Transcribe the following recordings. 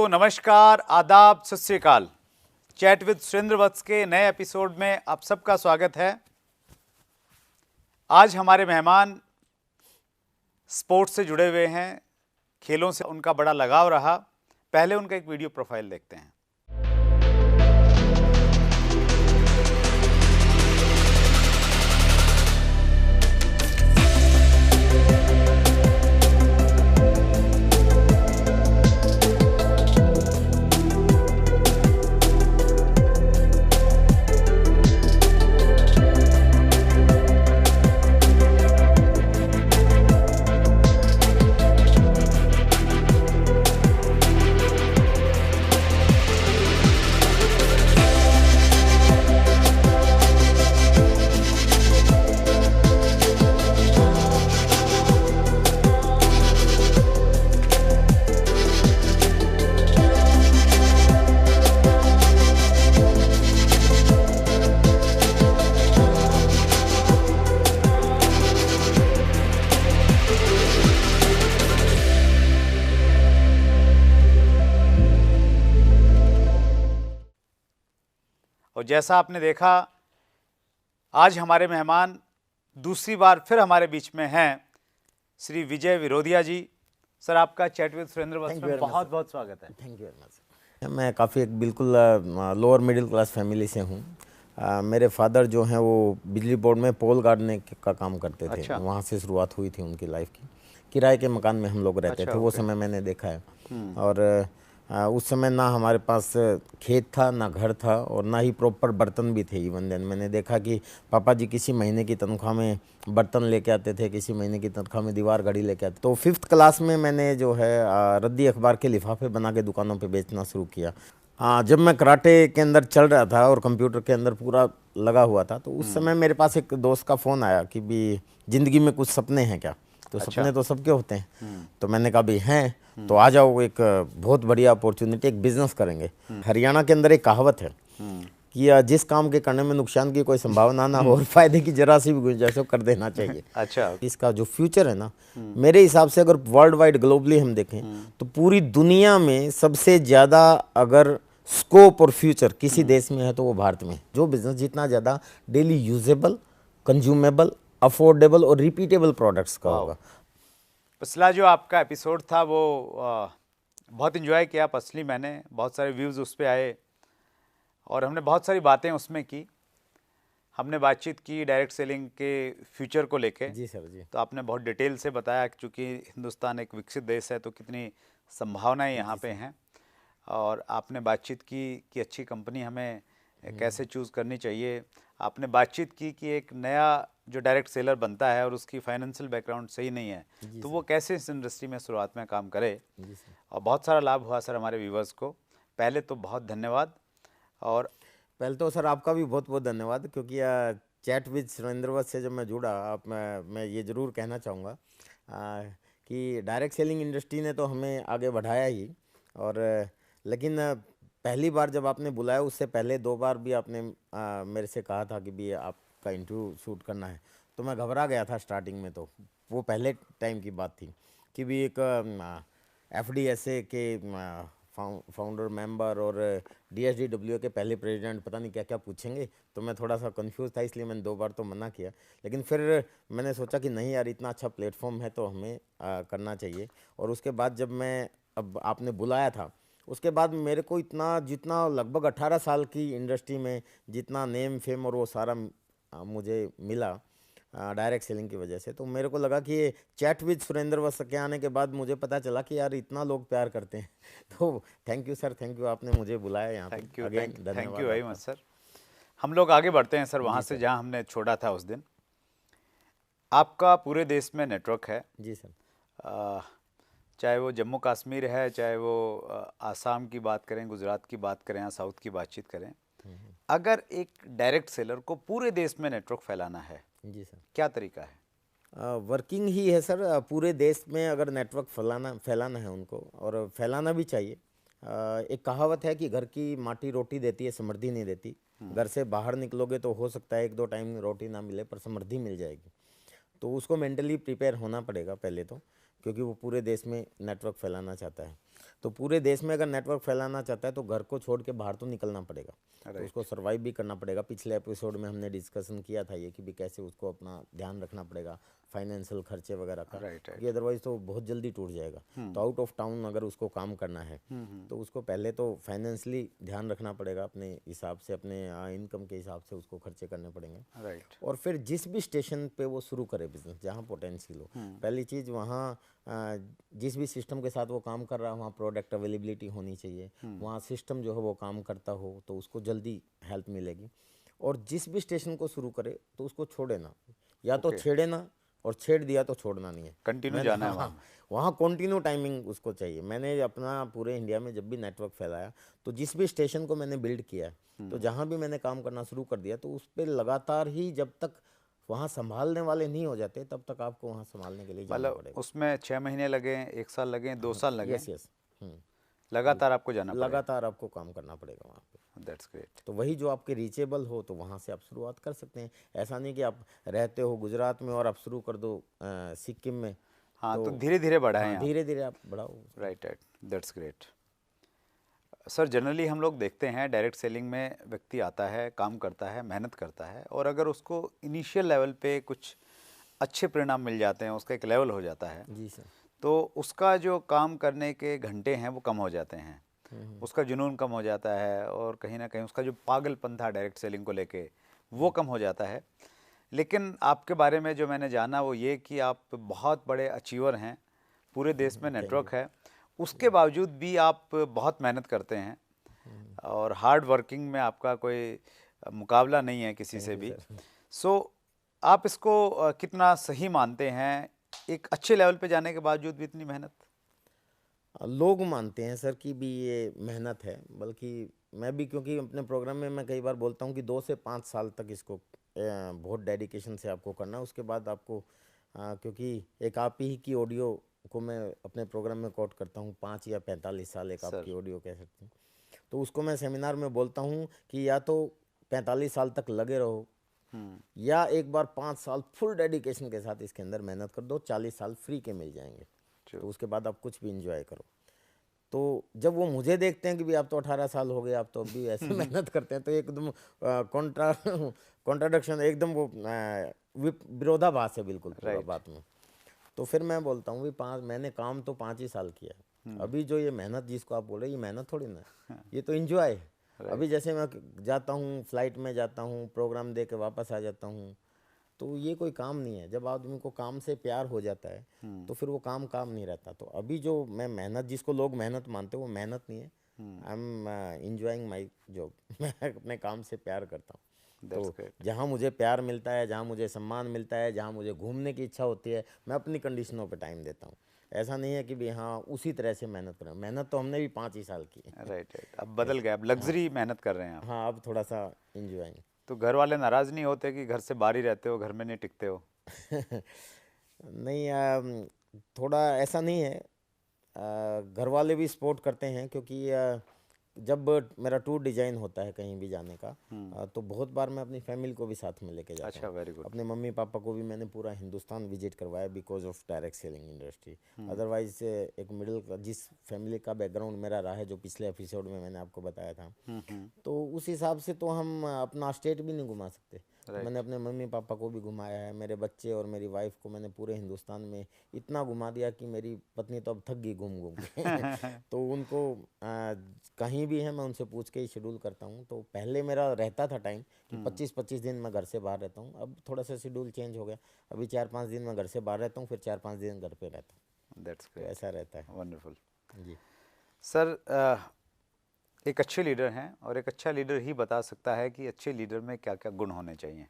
दोस्तों नमस्कार, आदाब, सत श्री अकाल। चैट विद सुरेंद्र वत्स के नए एपिसोड में आप सबका स्वागत है। आज हमारे मेहमान स्पोर्ट्स से जुड़े हुए हैं, खेलों से उनका बड़ा लगाव रहा। पहले उनका एक वीडियो प्रोफाइल देखते हैं। और जैसा आपने देखा, आज हमारे मेहमान दूसरी बार फिर हमारे बीच में हैं श्री विजय विरोधिया जी। सर, आपका चैट विद सुरेंद्र वत्स में बहुत बहुत स्वागत है। Thank you very much. मैं काफ़ी एक बिल्कुल लोअर मिडिल क्लास फैमिली से हूँ। मेरे फादर जो हैं वो बिजली बोर्ड में पोल गाड़ने का काम करते थे। अच्छा। वहाँ से शुरुआत हुई थी उनकी लाइफ की। किराए के मकान में हम लोग रहते थे। वो समय मैंने देखा है। और उस समय ना हमारे पास खेत था, ना घर था, और ना ही प्रॉपर बर्तन भी थे। इवन देन मैंने देखा कि पापा जी किसी महीने की तनख्वाह में बर्तन लेके आते थे, किसी महीने की तनख्वाह में दीवार घड़ी लेके आते। तो 5th क्लास में मैंने जो है रद्दी अखबार के लिफाफे बना के दुकानों पे बेचना शुरू किया। जब मैं कराटे के अंदर चल रहा था और कंप्यूटर के अंदर पूरा लगा हुआ था, तो उस समय मेरे पास एक दोस्त का फ़ोन आया कि भी ज़िंदगी में कुछ सपने हैं क्या। तो सपने तो सबके होते हैं। तो मैंने कहा भी हैं, तो आ जाओ, एक बहुत बढ़िया अपॉर्चुनिटी, एक बिजनेस करेंगे। हरियाणा के अंदर एक कहावत है कि जिस काम के करने में नुकसान की कोई संभावना ना हो और फायदे की जरा सी भी गुंजाइश हो, कर देना चाहिए। अच्छा। इसका जो फ्यूचर है ना, मेरे हिसाब से अगर वर्ल्ड वाइड ग्लोबली हम देखें तो पूरी दुनिया में सबसे ज़्यादा अगर स्कोप और फ्यूचर किसी देश में है तो वो भारत में। जो बिजनेस जितना ज़्यादा डेली यूजेबल, कंज्यूमेबल, अफोर्डेबल और रिपीटेबल प्रोडक्ट्स का होगा। पिछला जो आपका एपिसोड था वो बहुत इन्जॉय किया। पर्सनली मैंने बहुत सारे व्यूज़ उस पर आए और हमने बहुत सारी बातें उसमें की। हमने बातचीत की डायरेक्ट सेलिंग के फ्यूचर को लेके। जी सर जी। तो आपने बहुत डिटेल से बताया कि चूँकि हिंदुस्तान एक विकसित देश है तो कितनी संभावनाएं यहाँ पे हैं। और आपने बातचीत की कि अच्छी कंपनी हमें कैसे चूज़ करनी चाहिए। आपने बातचीत की कि एक नया जो डायरेक्ट सेलर बनता है और उसकी फाइनेंशियल बैकग्राउंड सही नहीं है तो वो कैसे इस इंडस्ट्री में शुरुआत में काम करे। और बहुत सारा लाभ हुआ सर हमारे व्यूवर्स को। पहले तो बहुत धन्यवाद। और पहले तो सर आपका भी बहुत बहुत धन्यवाद, क्योंकि चैट विद सुरेंद्र वत्स से जब मैं जुड़ा, मैं ये ज़रूर कहना चाहूँगा कि डायरेक्ट सेलिंग इंडस्ट्री ने तो हमें आगे बढ़ाया ही। और लेकिन पहली बार जब आपने बुलाया, उससे पहले 2 बार भी आपने मेरे से कहा था कि भी आपका इंटरव्यू शूट करना है, तो मैं घबरा गया था स्टार्टिंग में। तो वो पहले टाइम की बात थी कि भी एक FDSA के फाउंडर मेंबर और DSDW के पहले प्रेसिडेंट पता नहीं क्या क्या पूछेंगे, तो मैं थोड़ा सा कंफ्यूज था, इसलिए मैंने 2 बार तो मना किया। लेकिन फिर मैंने सोचा कि नहीं यार, इतना अच्छा प्लेटफॉर्म है तो हमें करना चाहिए। और उसके बाद जब मैं अब आपने बुलाया था, उसके बाद मेरे को इतना, जितना लगभग 18 साल की इंडस्ट्री में जितना नेम फेम और वो सारा मुझे मिला डायरेक्ट सेलिंग की वजह से, तो मेरे को लगा कि ये चैट विद सुरेंद्र वत्स के आने के बाद मुझे पता चला कि यार इतना लोग प्यार करते हैं। तो thank you sir, thank you, आपने मुझे बुलाया यहाँ पे। Thank you very much sir. हम लोग आगे बढ़ते हैं सर वहाँ से जहाँ हमने छोड़ा था उस दिन। आपका पूरे देश में नेटवर्क है। जी सर। चाहे वो जम्मू कश्मीर है, चाहे वो आसाम की बात करें, गुजरात की बात करें या साउथ की बातचीत करें। अगर एक डायरेक्ट सेलर को पूरे देश में नेटवर्क फैलाना है, जी सर, क्या तरीका है? वर्किंग ही है सर। पूरे देश में अगर नेटवर्क फैलाना है उनको, और फैलाना भी चाहिए। एक कहावत है कि घर की माटी रोटी देती है, समृद्धि नहीं देती। घर से बाहर निकलोगे तो हो सकता है 1-2 टाइम रोटी ना मिले, पर समृद्धि मिल जाएगी। तो उसको मेंटली प्रिपेयर होना पड़ेगा पहले तो, क्योंकि वो पूरे देश में नेटवर्क फैलाना चाहता है। तो पूरे देश में अगर नेटवर्क फैलाना चाहता है तो घर को छोड़ के बाहर तो निकलना पड़ेगा, तो उसको सर्वाइव भी करना पड़ेगा। पिछले एपिसोड में हमने डिस्कशन किया था ये कि भी कैसे उसको अपना ध्यान रखना पड़ेगा फाइनेंशियल खर्चे वगैरह का, राइट, क्योंकि अदरवाइज तो बहुत जल्दी टूट जाएगा। तो आउट ऑफ टाउन अगर उसको काम करना है तो उसको पहले तो फाइनेंशियली ध्यान रखना पड़ेगा, अपने हिसाब से, अपने इनकम के हिसाब से उसको खर्चे करने पड़ेंगे। राइट, और फिर जिस भी स्टेशन पे वो शुरू करे बिजनेस, जहाँ पोटेंशियल हो, पहली चीज़ वहाँ जिस भी सिस्टम के साथ वो काम कर रहा है वहाँ प्रोडक्ट अवेलेबिलिटी होनी चाहिए, वहाँ सिस्टम जो है वो काम करता हो तो उसको जल्दी हेल्प मिलेगी। और जिस भी स्टेशन को शुरू करे तो उसको छोड़े ना, या तो छेड़े ना, और छेड़ दिया तो छोड़ना नहीं है, कंटिन्यू जाना है हाँ, वहाँ कंटिन्यू टाइमिंग उसको चाहिए। मैंने अपना पूरे इंडिया में जब भी नेटवर्क फैलाया तो जिस भी स्टेशन को मैंने बिल्ड किया तो जहाँ भी मैंने काम करना शुरू कर दिया तो उस पर लगातार ही, जब तक वहाँ संभालने वाले नहीं हो जाते तब तक आपको वहाँ संभालने के लिए जाना मतलब पड़ेगा। उसमें 6 महीने लगे, 1 साल लगे, 2 साल लगे, यस यस, लगातार आपको जाना पड़ेगा। लगातार आपको काम करना पड़ेगा वहाँ पे। That's great. तो वही जो आपके रीचेबल हो तो वहाँ से आप शुरुआत कर सकते हैं। ऐसा नहीं कि आप रहते हो गुजरात में और आप शुरू कर दो सिक्किम में, हाँ, तो धीरे धीरे बढ़ाएं हाँ, आप। धीरे धीरे आप बढ़ाओ। Right, right, that's great. Sir, generally हम लोग देखते हैं डायरेक्ट सेलिंग में व्यक्ति आता है, काम करता है, मेहनत करता है, और अगर उसको इनिशियल लेवल पे कुछ अच्छे परिणाम मिल जाते हैं, उसका एक लेवल हो जाता है, जी सर। तो उसका जो काम करने के घंटे हैं वो कम हो जाते हैं, उसका जुनून कम हो जाता है, और कहीं ना कहीं उसका जो पागलपन था डायरेक्ट सेलिंग को लेके वो कम हो जाता है। लेकिन आपके बारे में जो मैंने जाना वो ये कि आप बहुत बड़े अचीवर हैं, पूरे देश में नेटवर्क है, उसके बावजूद भी आप बहुत मेहनत करते हैं, और हार्ड वर्किंग में आपका कोई मुकाबला नहीं है किसी से भी। सो आप इसको कितना सही मानते हैं, एक अच्छे लेवल पे जाने के बावजूद भी इतनी मेहनत? लोग मानते हैं सर कि भी ये मेहनत है, बल्कि मैं भी, क्योंकि अपने प्रोग्राम में मैं कई बार बोलता हूँ कि 2 से 5 साल तक इसको बहुत डेडिकेशन से आपको करना है। उसके बाद आपको क्योंकि एक आप ही की ऑडियो को मैं अपने प्रोग्राम में कोट करता हूँ, 5 या 45 साल एक आपकी ऑडियो कह सकते हैं, तो उसको मैं सेमिनार में बोलता हूँ कि या तो 45 साल तक लगे रहो, या एक बार 5 साल फुल डेडिकेशन के साथ इसके अंदर मेहनत कर दो, 40 साल फ्री के मिल जाएंगे, तो उसके बाद आप कुछ भी इंजॉय करो। तो जब वो मुझे देखते हैं कि भी आप तो 18 साल हो गए, आप तो अभी ऐसे मेहनत करते हैं, तो एकदम कॉन्ट्राडिक्शन, एकदम वो विरोधाभास है बिल्कुल पूरा बात में। तो फिर मैं बोलता हूँ भी मैंने काम तो 5 ही साल किया है, अभी जो ये मेहनत जिसको आप बोल रहे हैं ये मेहनत थोड़ी ना, ये तो एंजॉय है। अभी जैसे मैं जाता हूँ, फ्लाइट में जाता हूँ, प्रोग्राम दे के वापस आ जाता हूँ, तो ये कोई काम नहीं है। जब आदमी को काम से प्यार हो जाता है तो फिर वो काम काम नहीं रहता। तो अभी जो मैं मेहनत, जिसको लोग मेहनत मानते हैं, वो मेहनत नहीं है, I am enjoying my job. मैं अपने काम से प्यार करता हूँ। तो जहाँ मुझे प्यार मिलता है, जहाँ मुझे सम्मान मिलता है, जहाँ मुझे घूमने की इच्छा होती है, मैं अपनी कंडीशनों पे टाइम देता हूँ। ऐसा नहीं है कि भी हाँ उसी तरह से मेहनत करें। मेहनत तो हमने भी 5 ही साल की है। राइट, राइट, अब बदल गया, अब लग्जरी मेहनत कर रहे हैं आप। हाँ, अब थोड़ा सा इंजॉइंग। तो घर वाले नाराज़ नहीं होते कि घर से बाहर ही रहते हो, घर में नहीं टिकते हो? नहीं, थोड़ा ऐसा नहीं है, घर वाले भी सपोर्ट करते हैं, क्योंकि जब मेरा टूर डिजाइन होता है कहीं भी जाने का, तो बहुत बार मैं अपनी फैमिली को भी साथ में लेके जाता अच्छा, हूँ। Very good. अपने मम्मी पापा को भी मैंने पूरा हिंदुस्तान विजिट करवाया because of direct selling industry. Otherwise एक मिडिल, जिस फैमिली का बैकग्राउंड मेरा रहा है, जो पिछले एपिसोड में मैंने आपको बताया था, तो उस हिसाब से तो हम अपना स्टेट भी नहीं घुमा सकते। तो मैंने अपने मम्मी पापा को भी घुमाया है, मेरे बच्चे और मेरी वाइफ को मैंने पूरे हिंदुस्तान में इतना घुमा दिया कि मेरी पत्नी तो अब थक गई घूम घूम के। तो उनको कहीं भी है मैं उनसे पूछ के ही शेड्यूल करता हूँ। तो पहले मेरा रहता था टाइम कि 25-25 दिन मैं घर से बाहर रहता हूँ, अब थोड़ा सा शेड्यूल चेंज हो गया, अभी 4-5 दिन मैं घर से बाहर रहता हूँ, फिर 4-5 दिन घर पे रहता हूँ। दैट्स तो ग्रेट, ऐसा रहता है वंडरफुल। जी। सर, एक अच्छे लीडर हैं, और एक अच्छा लीडर ही बता सकता है कि अच्छे लीडर में क्या क्या गुण होने चाहिए।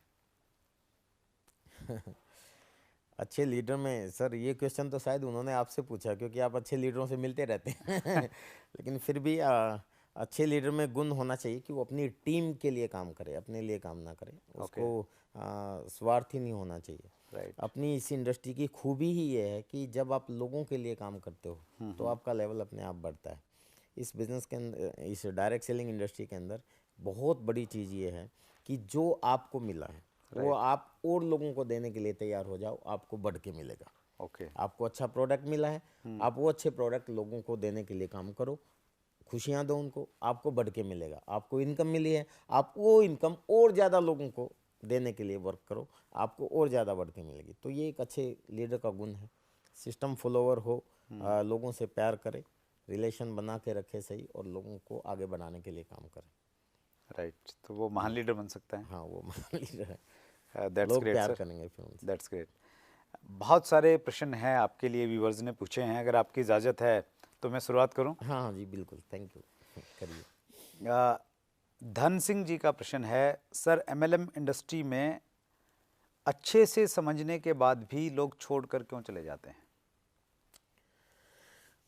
अच्छे लीडर में सर, ये क्वेश्चन तो शायद उन्होंने आपसे पूछा, क्योंकि आप अच्छे लीडरों से मिलते रहते हैं। लेकिन फिर भी अच्छे लीडर में गुण होना चाहिए कि वो अपनी टीम के लिए काम करे, अपने लिए काम ना करे। उसको स्वार्थी नहीं होना चाहिए। राइट, अपनी इस इंडस्ट्री की खूबी ही ये है कि जब आप लोगों के लिए काम करते हो तो आपका लेवल अपने आप बढ़ता है। इस बिज़नेस के अंदर, इस डायरेक्ट सेलिंग इंडस्ट्री के अंदर बहुत बड़ी चीज़ ये है कि जो आपको मिला है वो आप और लोगों को देने के लिए तैयार हो जाओ, आपको बढ़ के मिलेगा। ओके। आपको अच्छा प्रोडक्ट मिला है, आप वो अच्छे प्रोडक्ट लोगों को देने के लिए काम करो, खुशियाँ दो उनको, आपको बढ़ के मिलेगा। आपको इनकम मिली है, आप वो इनकम और ज़्यादा लोगों को देने के लिए वर्क करो, आपको और ज़्यादा बढ़ के मिलेगी। तो ये एक अच्छे लीडर का गुण है। सिस्टम फॉलोवर हो, लोगों से प्यार करे, रिलेशन बना के रखे सही, और लोगों को आगे बढ़ाने के लिए काम करे। राइट, तो वो महान लीडर बन सकता है। हाँ, वो महान लीडर है। दैट्स लोग ग्रेट प्यार सर, करेंगे फिर उनसे। That's great. बहुत सारे प्रश्न हैं आपके लिए, व्यूवर्स ने पूछे हैं, अगर आपकी इजाज़त है तो मैं शुरुआत करूं। हाँ हाँ जी, बिल्कुल, थैंक यू, करिए। धन सिंह जी का प्रश्न है, सर एमएलएम इंडस्ट्री में अच्छे से समझने के बाद भी लोग छोड़कर क्यों चले जाते हैं?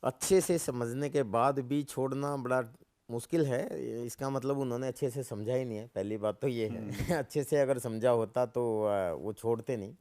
अच्छे से समझने के बाद भी छोड़ना बड़ा मुश्किल है। इसका मतलब उन्होंने अच्छे से समझा ही नहीं है, पहली बात तो ये है। अच्छे से अगर समझा होता तो वो छोड़ते नहीं।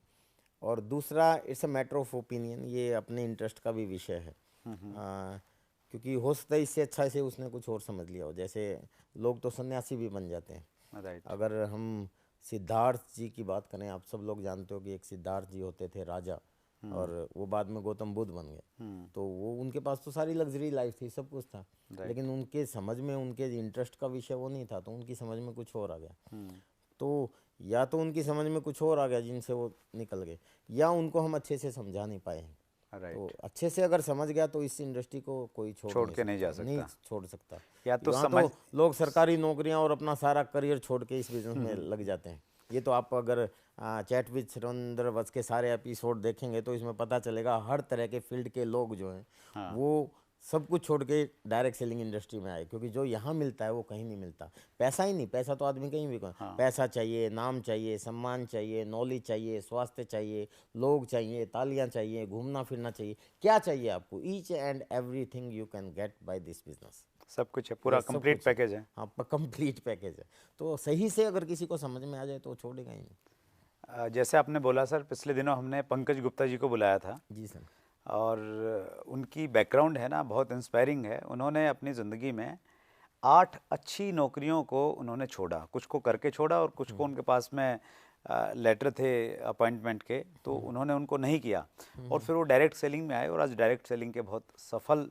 और दूसरा, it's a matter of opinion, ये अपने इंटरेस्ट का भी विषय है। क्योंकि हो सकता है इससे अच्छा से उसने कुछ और समझ लिया हो। जैसे लोग तो सन्यासी भी बन जाते हैं। राइट। अगर हम सिद्धार्थ जी की बात करें, आप सब लोग जानते हो कि एक सिद्धार्थ जी होते थे राजा, और वो बाद में गौतम बुद्ध बन गए। तो वो, उनके पास तो सारी लग्जरी लाइफ थी, सब कुछ था, लेकिन उनके समझ में, उनके इंटरेस्ट का विषय वो नहीं था, तो उनकी समझ में कुछ और आ गया। तो या तो उनकी समझ में कुछ और आ गया जिनसे वो निकल गए, या उनको हम अच्छे से समझा नहीं पाए हैं। तो राइट, अच्छे से अगर समझ गया तो इस इंडस्ट्री को कोई छोड़ छोड़ नहीं के नहीं जा सकता, नहीं सकता। छोड़ सकता। या तो यहाँ समझ, तो लोग सरकारी नौकरियां और अपना सारा करियर छोड़ के इस बिजनेस में लग जाते हैं। ये तो आप अगर चैट विद सुरेंद्र वत्स के सारे एपिसोड देखेंगे तो इसमें पता चलेगा, हर तरह के फील्ड के लोग जो हैं हाँ, वो सब कुछ छोड़ के डायरेक्ट सेलिंग इंडस्ट्री में आए, क्योंकि जो यहाँ मिलता है वो कहीं नहीं मिलता। पैसा ही नहीं, पैसा तो आदमी कहीं भी हाँ, पैसा चाहिए, नाम चाहिए, सम्मान चाहिए, नॉलेज चाहिए, स्वास्थ्य चाहिए, लोग चाहिए, तालियां चाहिए, घूमना फिरना चाहिए, क्या चाहिए आपको, each and everything you can get by this business. सब कुछ है, पूरा ये सब कंप्लीट कुछ है। पैकेज है। हाँ, कंप्लीट पैकेज है। तो सही से अगर किसी को समझ में आ जाए तो वो छोड़ेगा ही नहीं। जैसे आपने बोला सर, पिछले दिनों हमने पंकज गुप्ता जी को बुलाया था, जी सर। और उनकी बैकग्राउंड है ना बहुत इंस्पायरिंग है। उन्होंने अपनी ज़िंदगी में 8 अच्छी नौकरियों को उन्होंने छोड़ा, कुछ को करके छोड़ा और कुछ को उनके पास में लेटर थे अपॉइंटमेंट के, तो उन्होंने उनको नहीं किया, और फिर वो डायरेक्ट सेलिंग में आए और आज डायरेक्ट सेलिंग के बहुत सफल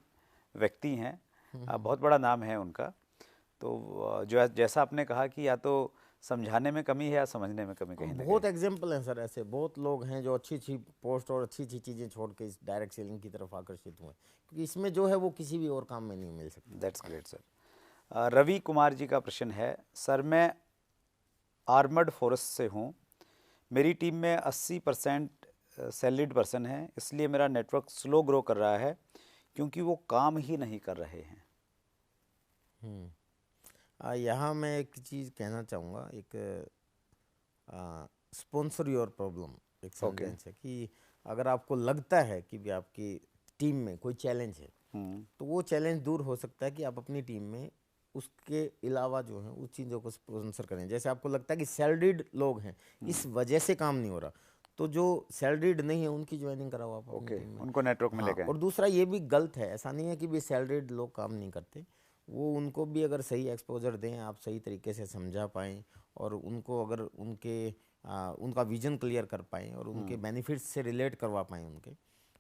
व्यक्ति हैं। बहुत बड़ा नाम है उनका। तो जो जैसा आपने कहा कि या तो समझाने में कमी है या समझने में कमी कहीं ना बहुत कहीं। एग्जाम्पल हैं सर, ऐसे बहुत लोग हैं जो अच्छी अच्छी पोस्ट और अच्छी अच्छी चीज़ें छोड़ के इस डायरेक्ट सेलिंग की तरफ आकर्षित हुए, क्योंकि इसमें जो है वो किसी भी और काम में नहीं मिल सकता। That's great sir. Ravi Kumar ji का प्रश्न है, सर मैं आर्मर्ड फोर्स से हूँ, मेरी टीम में 80% सैलरीड पर्सन है, इसलिए मेरा नेटवर्क स्लो ग्रो कर रहा है क्योंकि वो काम ही नहीं कर रहे हैं। यहाँ मैं एक चीज़ कहना चाहूँगा, एक स्पॉन्सर योर प्रॉब्लम, एक सेंटेंस है कि अगर आपको लगता है कि भी आपकी टीम में कोई चैलेंज है, तो वो चैलेंज दूर हो सकता है कि आप अपनी टीम में उसके अलावा जो है उस चीज़ों को स्पॉन्सर करें। जैसे आपको लगता है कि सैलरीड लोग हैं, इस वजह से काम नहीं हो रहा, तो जो सैलरीड नहीं है उनकी ज्वाइनिंग कराओ आप अपनी ओके, टीम में। उनको नेटवर्क में हाँ, लेके आएं। और दूसरा ये भी गलत है, ऐसा नहीं है कि भी सैलरीड लोग काम नहीं करते, वो उनको भी अगर सही एक्सपोजर दें, आप सही तरीके से समझा पाएँ, और उनको अगर उनका विजन क्लियर कर पाएँ और उनके बेनिफिट्स से रिलेट करवा पाएँ उनके,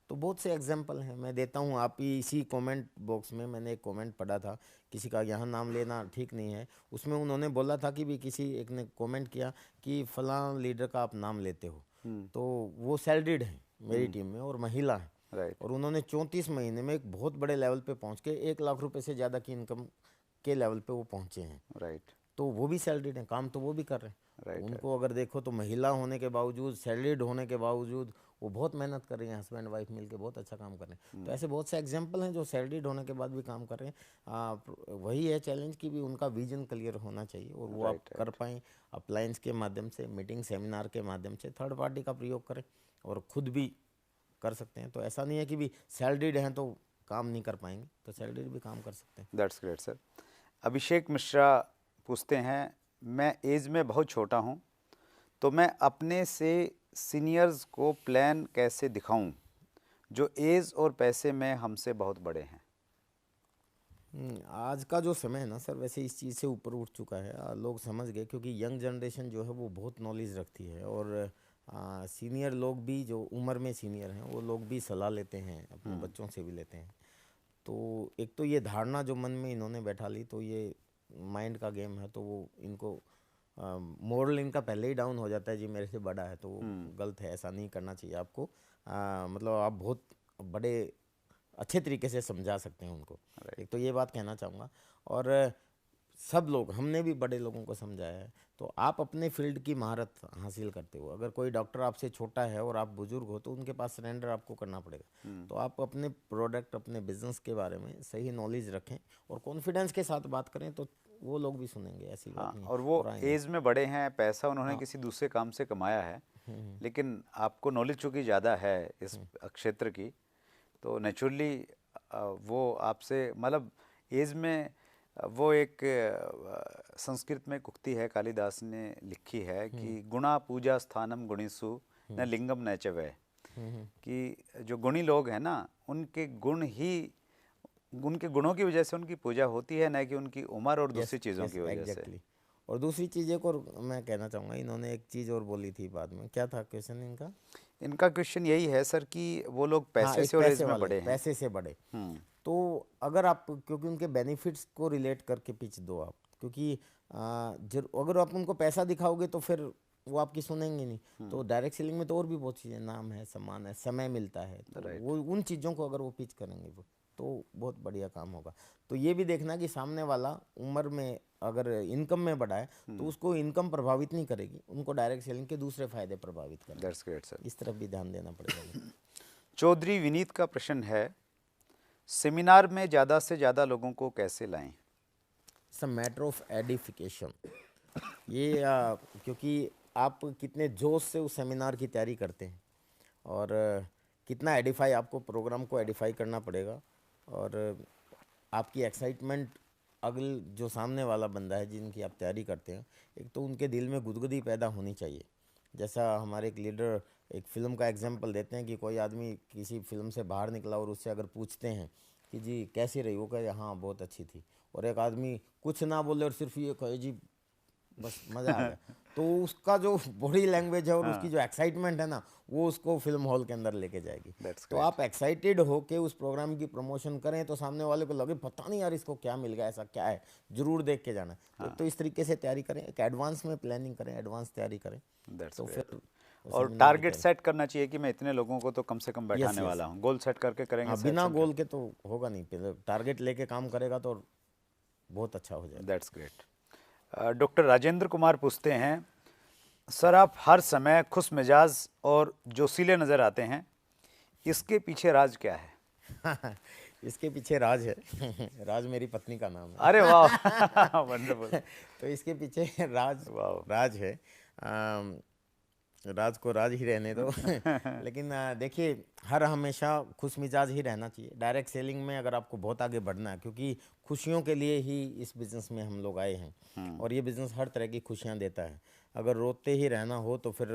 तो बहुत से एग्जांपल हैं, मैं देता हूँ। आप ही इसी कमेंट बॉक्स में मैंने एक कमेंट पढ़ा था, किसी का यहाँ नाम लेना ठीक नहीं है, उसमें उन्होंने बोला था कि भी किसी एक ने कमेंट किया कि फलां लीडर का आप नाम लेते हो, तो वो सैलरीड है मेरी टीम में और महिला है, राइट, और उन्होंने 34 महीने में एक बहुत बड़े लेवल पे पहुंच के 1 लाख रुपए से ज़्यादा की इनकम के लेवल पे वो पहुंचे हैं। राइट, तो वो भी सैलरीड हैं, काम तो वो भी कर रहे हैं। तो राइट, उनको अगर देखो तो महिला होने के बावजूद, सैलरीड होने के बावजूद वो बहुत मेहनत कर रही हैं, हस्बैंड वाइफ मिलके बहुत अच्छा काम कर रहे हैं। तो ऐसे बहुत से एग्जांपल हैं जो सैलरीड होने के बाद भी काम कर रहे हैं। वही है चैलेंज कि भी उनका विजन क्लियर होना चाहिए, और वो आप कर पाएँ अप्लायंस के माध्यम से, मीटिंग सेमिनार के माध्यम से, थर्ड पार्टी का प्रयोग करें, और खुद भी कर सकते हैं। तो ऐसा नहीं है कि भी सैलरीड हैं तो काम नहीं कर पाएंगे, तो सैलरीड भी काम कर सकते हैं। That's great sir. Abhishek Mishra पूछते हैं, मैं एज में बहुत छोटा हूँ, तो मैं अपने से सीनियर्स को प्लान कैसे दिखाऊं जो एज और पैसे में हमसे बहुत बड़े हैं? आज का जो समय है ना सर, वैसे इस चीज़ से ऊपर उठ चुका है। लोग समझ गए, क्योंकि यंग जनरेशन जो है वो बहुत नॉलेज रखती है, और सीनियर लोग भी जो उम्र में सीनियर हैं वो लोग भी सलाह लेते हैं, अपने बच्चों से भी लेते हैं। तो एक तो ये धारणा जो मन में इन्होंने बैठा ली, तो ये माइंड का गेम है, तो वो इनको मोरल इनका पहले ही डाउन हो जाता है, जी मेरे से बड़ा है तो वो गलत है, ऐसा नहीं करना चाहिए आपको। मतलब आप बहुत बड़े अच्छे तरीके से समझा सकते हैं उनको। एक तो ये बात कहना चाहूँगा। और सब लोग, हमने भी बड़े लोगों को समझाया है, तो आप अपने फील्ड की महारत हासिल करते हो। अगर कोई डॉक्टर आपसे छोटा है और आप बुजुर्ग हो तो उनके पास सरेंडर आपको करना पड़ेगा। तो आप अपने प्रोडक्ट, अपने बिजनेस के बारे में सही नॉलेज रखें और कॉन्फिडेंस के साथ बात करें, तो वो लोग भी सुनेंगे, ऐसी बात हाँ, नहीं है, और वो आएंगे। एज में बड़े हैं, पैसा उन्होंने किसी दूसरे काम से कमाया है, लेकिन आपको नॉलेज चूँकि ज़्यादा है इस क्षेत्र की, तो नेचुरली वो आपसे मतलब एज में वो एक संस्कृत में एक उक्ति है, कालिदास ने लिखी है कि गुणा पूजा स्थानम गुणीसु न लिंगम न च वै, कि जो गुणी लोग हैं ना, उनके गुण ही, उनके गुणों की वजह से उनकी पूजा होती है, न कि उनकी उम्र और दूसरी चीज़ों की वजह से। एग्जैक्टली। और दूसरी चीज़ एक और मैं कहना चाहूँगा, इन्होंने एक चीज़ और बोली थी बाद में, क्या था क्वेश्चन इनका? इनका क्वेश्चन यही है सर कि वो लोग हाँ, पैसे एक से और एज पैसे में वाले, बड़े हैं। पैसे से बड़े। हम्म। तो अगर आप, क्योंकि उनके बेनिफिट्स को रिलेट करके पिच दो आप, क्योंकि अगर आप उनको पैसा दिखाओगे तो फिर वो आपकी सुनेंगे नहीं। तो डायरेक्ट सेलिंग में तो और भी बहुत चीज़ें, नाम है, सम्मान है, समय मिलता है, तो राइट। वो उन चीज़ों को अगर वो पिच करेंगे वो, तो बहुत बढ़िया काम होगा। तो ये भी देखना कि सामने वाला उम्र में अगर इनकम में बड़ा है तो उसको इनकम प्रभावित नहीं करेगी, उनको डायरेक्ट सेलिंग के दूसरे फायदे प्रभावित करेंगे। That's great sir. इस तरफ भी ध्यान देना पड़ेगा। चौधरी विनीत का प्रश्न है, सेमिनार में ज़्यादा से ज़्यादा लोगों को कैसे लाएं? It's a matter of edification. ये क्योंकि आप कितने जोश से उस सेमिनार की तैयारी करते हैं, और कितना एडिफाई, आपको प्रोग्राम को एडिफाई करना पड़ेगा, और आपकी एक्साइटमेंट, अगल जो सामने वाला बंदा है जिनकी आप तैयारी करते हैं, एक तो उनके दिल में गुदगुदी पैदा होनी चाहिए। जैसा हमारे एक लीडर एक फ़िल्म का एग्जांपल देते हैं कि कोई आदमी किसी फिल्म से बाहर निकला और उससे अगर पूछते हैं कि जी कैसी रही, वो कहे हाँ बहुत अच्छी थी, और एक आदमी कुछ ना बोले और सिर्फ ये कहे जी बस मज़ा आ गया, तो उसका जो बॉडी लैंग्वेज है और उसकी जो एक्साइटमेंट है ना, वो उसको फिल्म हॉल के अंदर लेके जाएगी। दैट्स तो ग्रेट। आप एक्साइटेड हो के उस प्रोग्राम की प्रमोशन करें तो सामने वाले को लगे पता नहीं यार इसको क्या मिल गया, ऐसा क्या है, जरूर देख के जाना। तो इस तरीके से तैयारी करें, एक एडवांस में प्लानिंग करें, एडवांस तैयारी करें, दैट्स तो ग्रेट। फिर और सेमिनार की टारगेट तैयारी। सेट करना चाहिए कि मैं इतने लोगों को तो कम से कम यस बैठाने यस। वाला हूँ, गोल सेट करके करेंगे हाँ, बिना सिलेक्शन का। गोल के तो होगा नहीं, पहले टारगेट लेके काम करेगा तो बहुत अच्छा हो जाएगा। That's great. Doctor Rajendra Kumar पूछते हैं, सर आप हर समय खुश मिजाज और जोशीले नज़र आते हैं, इसके पीछे राज क्या है? इसके पीछे राज है। राज मेरी पत्नी का नाम अरे वाह, है। वंडरफुल। तो इसके पीछे राज, वाह। राज है। राज को राज ही रहने दो। लेकिन देखिए, हर हमेशा खुश मिजाज ही रहना चाहिए। डायरेक्ट सेलिंग में अगर आपको बहुत आगे बढ़ना है, क्योंकि खुशियों के लिए ही इस बिज़नेस में हम लोग आए हैं, और ये बिज़नेस हर तरह की खुशियां देता है। अगर रोते ही रहना हो तो फिर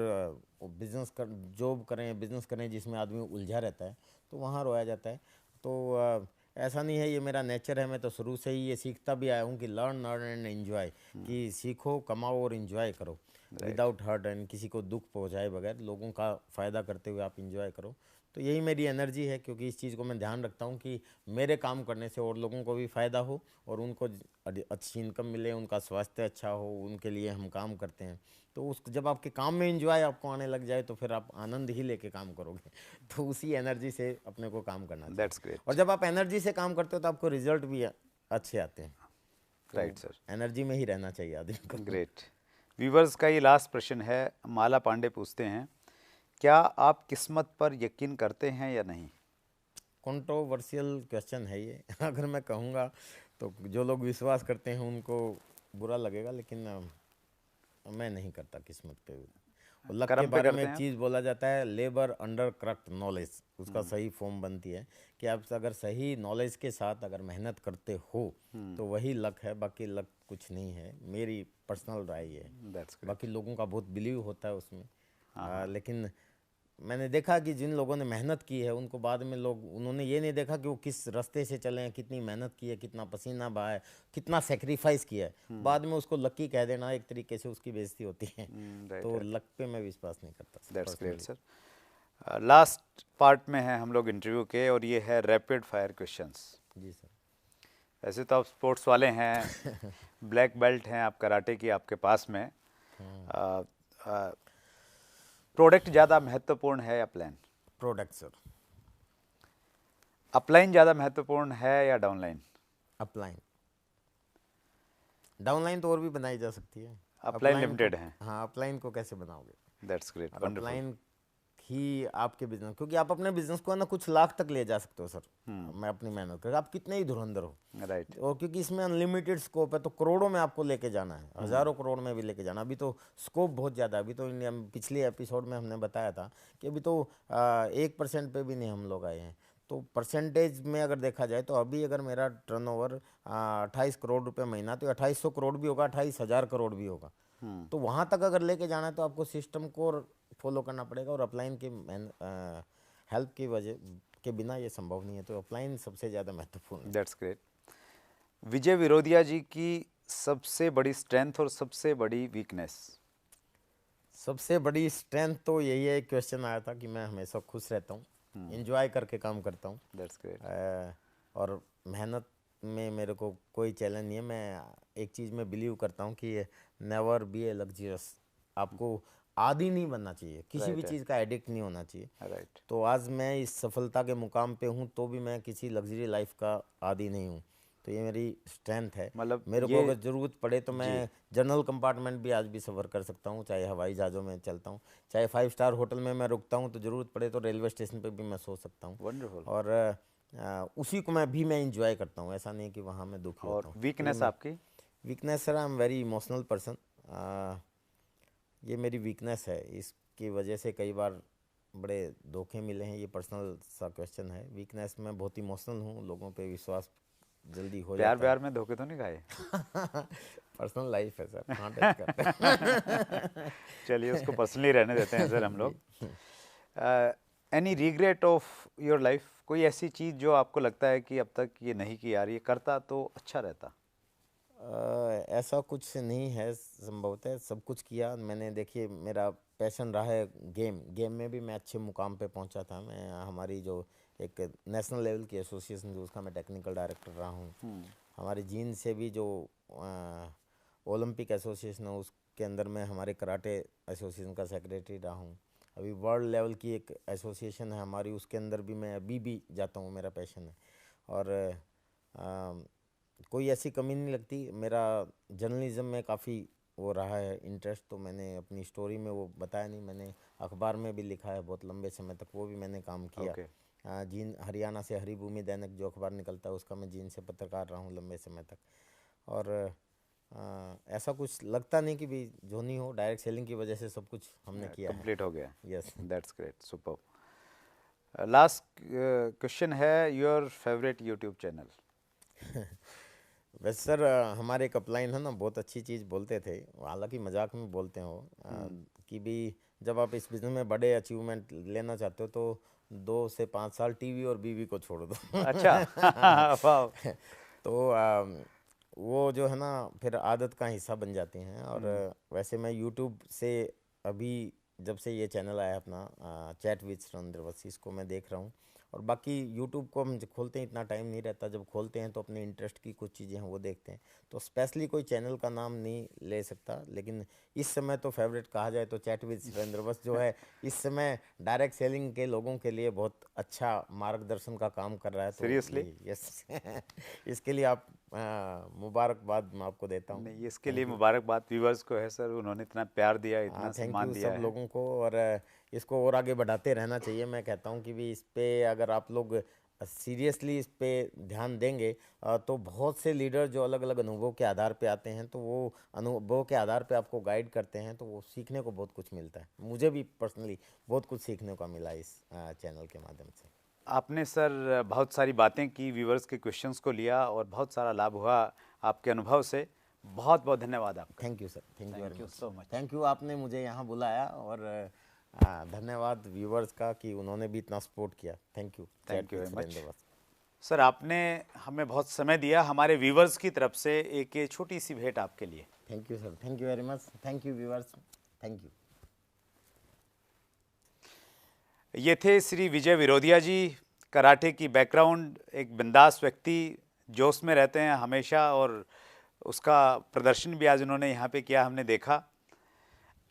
बिज़नेस कर, जॉब करें, बिज़नेस करें जिसमें आदमी उलझा रहता है, तो वहाँ रोया जाता है। तो ऐसा नहीं है, ये मेरा नेचर है, मैं तो शुरू से ही ये सीखता भी आया हूँ कि लर्न अर्न एंड एंजॉय, कि सीखो, कमाओ और इन्जॉय करो विदाउट हर्ट, एंड किसी को दुख पहुँचाए बगैर लोगों का फ़ायदा करते हुए आप इंजॉय करो। तो यही मेरी एनर्जी है, क्योंकि इस चीज़ को मैं ध्यान रखता हूँ कि मेरे काम करने से और लोगों को भी फ़ायदा हो, और उनको अच्छी इनकम मिले, उनका स्वास्थ्य अच्छा हो, उनके लिए हम काम करते हैं। तो उस जब आपके काम में एंजॉय आपको आने लग जाए तो फिर आप आनंद ही लेके काम करोगे। तो उसी एनर्जी से अपने को काम करना चाहिए। दैट्स और ग्रेट। जब आप एनर्जी से काम करते हो तो आपको रिजल्ट भी अच्छे आते हैं। Right sir. एनर्जी में ही रहना चाहिए आदमी को। ग्रेट। व्यूवर्स का ये लास्ट प्रश्न है, माला पांडे पूछते हैं, क्या आप किस्मत पर यकीन करते हैं या नहीं? कंट्रोवर्शियल क्वेश्चन है ये। अगर मैं कहूँगा तो जो लोग विश्वास करते हैं उनको बुरा लगेगा, लेकिन मैं नहीं करता किस्मत पे। और लक के कर्म पे बारे में करते एक हैं आप? चीज़ बोला जाता है, लेबर अंडर करेक्ट नॉलेज, उसका सही फॉर्म बनती है कि आप अगर सही नॉलेज के साथ अगर मेहनत करते हो तो वही लक है, बाकी लक कुछ नहीं है। मेरी पर्सनल राय है। That's great. बाकी लोगों का बहुत बिलीव होता है उसमें, लेकिन मैंने देखा कि जिन लोगों ने मेहनत की है उनको बाद में लोग उन्होंने ये नहीं देखा कि वो किस रास्ते से चले हैं, कितनी मेहनत की है, कितना पसीना बहा है, कितना सेक्रीफाइस किया है। बाद में उसको लकी कह देना एक तरीके से उसकी बेइज्जती होती है। राइट तो राइट, लक पे मैं विश्वास नहीं करता that's great personally. Sir. Last part में हैं हम लोग इंटरव्यू के, और ये है रैपिड फायर क्वेश्चंस। जी सर। वैसे तो आप स्पोर्ट्स वाले हैं, ब्लैक बेल्ट हैं आप कराटे की आपके पास में। प्रोडक्ट ज़्यादा महत्वपूर्ण है या प्लान? Product sir. अपलाइन ज़्यादा महत्वपूर्ण है या डाउनलाइन? अपलाइन। डाउनलाइन तो और भी बनाई जा सकती है। अपलाइन अपलाइन को, लिमिटेड है। हाँ अपलाइन को कैसे बनाओगे? दैट्स ग्रेट, और वंडरफुल। अपलाइन ही आपके बिजनेस, क्योंकि आप अपने बिजनेस को है ना कुछ लाख तक ले जा सकते हो सर। मैं अपनी मेहनत कर, आप कितने ही धुरंधर हो, राइट। और क्योंकि इसमें अनलिमिटेड स्कोप है, तो करोड़ों में आपको लेके जाना है, हजारों करोड़ में भी लेके जाना। अभी तो स्कोप बहुत ज़्यादा है। अभी तो इंडिया में पिछले एपिसोड में हमने बताया था कि अभी तो 1% पे भी नहीं हम लोग आए हैं। तो परसेंटेज में अगर देखा जाए तो अभी अगर मेरा टर्नओवर 28 करोड़ रुपए महीना, तो 2800 करोड़ भी होगा, 28,000 करोड़ भी होगा। तो वहाँ तक अगर लेके जाना है तो आपको सिस्टम को फॉलो करना पड़ेगा, और अपलाइन की हेल्प की वजह के बिना ये संभव नहीं है। तो अपलाइन सबसे ज़्यादा महत्वपूर्ण है। That's great. विजय विरोधिया जी की सबसे बड़ी स्ट्रेंथ और सबसे बड़ी वीकनेस? सबसे बड़ी स्ट्रेंथ तो यही है, क्वेश्चन आया था कि मैं हमेशा खुश रहता हूँ, इंजॉय करके काम करता हूँ। That's great. और मेहनत में मेरे को कोई चैलेंज नहीं है। मैं एक चीज़ में बिलीव करता हूँ कि नेवर बी ए लग्जरियस। आपको आदी नहीं बनना चाहिए, किसी भी Right है। चीज़ का एडिक्ट नहीं होना चाहिए। राइट। तो आज मैं इस सफलता के मुकाम पे हूँ तो भी मैं किसी लग्जरी लाइफ का आदी नहीं हूँ। तो ये मेरी स्ट्रेंथ है। मतलब मेरे को ये अगर ज़रूरत पड़े तो जी, मैं जनरल कंपार्टमेंट भी आज भी सफ़र कर सकता हूँ, चाहे हवाई जहाज़ों में चलता हूँ, चाहे 5 स्टार होटल में मैं रुकता हूँ, तो ज़रूरत पड़े तो रेलवे स्टेशन पे भी मैं सो सकता हूँ। वंडरफुल। और उसी को मैं इंजॉय करता हूँ। ऐसा नहीं कि वहाँ मैं दुखी और होता हूँ। तो ये वीकनेस मैं आपकी? Weakness sir, I am very emotional person. ये मेरी वीकनेस है। इसकी वजह से कई बार बड़े धोखे मिले हैं। ये पर्सनल सा क्वेश्चन है। वीकनेस में बहुत इमोशनल हूँ, लोगों पे विश्वास जल्दी हो प्यार जाता है। प्यार में धोखे तो नहीं खाए? पर्सनल लाइफ है सर, कहाँ टच करते चलिए उसको पर्सनली रहने देते हैं सर हम हैं। जी। लोग। Any regret of your life? कोई ऐसी चीज़ जो आपको लगता है कि अब तक ये नहीं की यार, ये करता तो अच्छा रहता? ऐसा कुछ नहीं है, संभवतः सब कुछ किया मैंने। देखिए मेरा पैशन रहा है गेम में भी मैं अच्छे मुकाम पे पहुंचा था। मैं हमारी जो एक नेशनल लेवल की एसोसिएशन थी उसका मैं टेक्निकल डायरेक्टर रहा हूँ। हमारे जीन से भी जो ओलंपिक एसोसिएशन है उसके अंदर मैं हमारे कराटे एसोसिएशन का सेक्रेटरी रहा हूँ। अभी वर्ल्ड लेवल की एक एसोसिएशन है हमारी, उसके अंदर भी मैं अभी भी जाता हूँ, मेरा पैशन है। और कोई ऐसी कमी नहीं लगती। मेरा जर्नलिज्म में काफ़ी वो रहा है इंटरेस्ट, तो मैंने अपनी स्टोरी में वो बताया नहीं, मैंने अखबार में भी लिखा है बहुत लंबे समय तक, वो भी मैंने काम किया। ओके। जीन हरियाणा से हरिभूमि दैनिक जो अखबार निकलता है उसका मैं जीन से पत्रकार रहा हूँ लंबे समय तक। और ऐसा कुछ लगता नहीं कि भी जो नहीं हो, डायरेक्ट सेलिंग की वजह से सब कुछ हमने किया है। कंप्लीट हो गया। Yes. That's great, super. Last question है, योर फेवरेट यूट्यूब चैनल? वैसे सर हमारे एक अपलाइन है ना, बहुत अच्छी चीज़ बोलते थे, हालांकि मजाक में बोलते हो, कि भी जब आप इस बिज़नेस में बड़े अचीवमेंट लेना चाहते हो तो 2 से 5 साल टीवी और बीवी को छोड़ दो। अच्छा। वाह। तो वो जो है ना फिर आदत का हिस्सा बन जाते हैं। और वैसे मैं यूट्यूब से अभी जब से ये चैनल आया अपना चैट विद सुरेंद्र वसी, इसको मैं देख रहा हूँ। और बाकी यूट्यूब को हम जब खोलते हैं इतना टाइम नहीं रहता, जब खोलते हैं तो अपने इंटरेस्ट की कुछ चीज़ें हैं वो देखते हैं। तो स्पेशली कोई चैनल का नाम नहीं ले सकता, लेकिन इस समय तो फेवरेट कहा जाए तो चैट विद सुरेंद्र वसी जो है इस समय डायरेक्ट सेलिंग के लोगों के लिए बहुत अच्छा मार्गदर्शन का काम कर रहा है। तो सीरियसली? यस इसके लिए आप मुबारकबाद मैं आपको देता हूँ। नहीं, इसके लिए थैंक यू। मुबारकबाद व्यूवर्स को है सर, उन्होंने इतना प्यार दिया, इतना हाँ थैंक सम्मान यू दिया सब है। लोगों को। और इसको और आगे बढ़ाते रहना चाहिए। मैं कहता हूँ कि भी इस पे अगर आप लोग सीरियसली इस पे ध्यान देंगे तो बहुत से लीडर जो अलग अलग अनुभव के आधार पे आते हैं, तो वो अनुभव के आधार पे आपको गाइड करते हैं, तो वो सीखने को बहुत कुछ मिलता है। मुझे भी पर्सनली बहुत कुछ सीखने को मिला इस चैनल के माध्यम से। आपने सर बहुत सारी बातें की, व्यूवर्स के क्वेश्चंस को लिया और बहुत सारा लाभ हुआ आपके अनुभव से। बहुत बहुत धन्यवाद आपका। Thank you sir, thank you very thank you much. So much. Thank you, आपने मुझे यहाँ बुलाया और धन्यवाद व्यूवर्स का कि उन्होंने भी इतना सपोर्ट किया। Thank you very much sir, आपने हमें बहुत समय दिया। हमारे व्यूवर्स की तरफ से एक ये छोटी सी भेंट आपके लिए। Thank you sir, thank you very much, thank you viewers, thank you. ये थे श्री विजय विरोधिया जी, कराटे की बैकग्राउंड, एक बिंदास व्यक्ति, जोश में रहते हैं हमेशा, और उसका प्रदर्शन भी आज उन्होंने यहाँ पे किया, हमने देखा।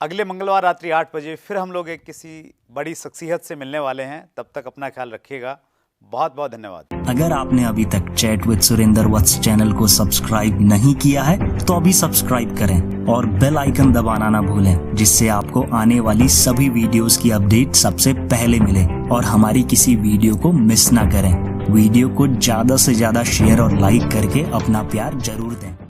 अगले मंगलवार रात्रि 8 बजे फिर हम लोग एक किसी बड़ी शख्सियत से मिलने वाले हैं। तब तक अपना ख्याल रखिएगा। बहुत बहुत धन्यवाद। अगर आपने अभी तक chat with Surendra Vats channel को सब्सक्राइब नहीं किया है तो अभी सब्सक्राइब करें और बेल आइकन दबाना ना भूलें, जिससे आपको आने वाली सभी वीडियोस की अपडेट सबसे पहले मिले और हमारी किसी वीडियो को मिस ना करें। वीडियो को ज्यादा से ज्यादा शेयर और लाइक करके अपना प्यार जरूर दें।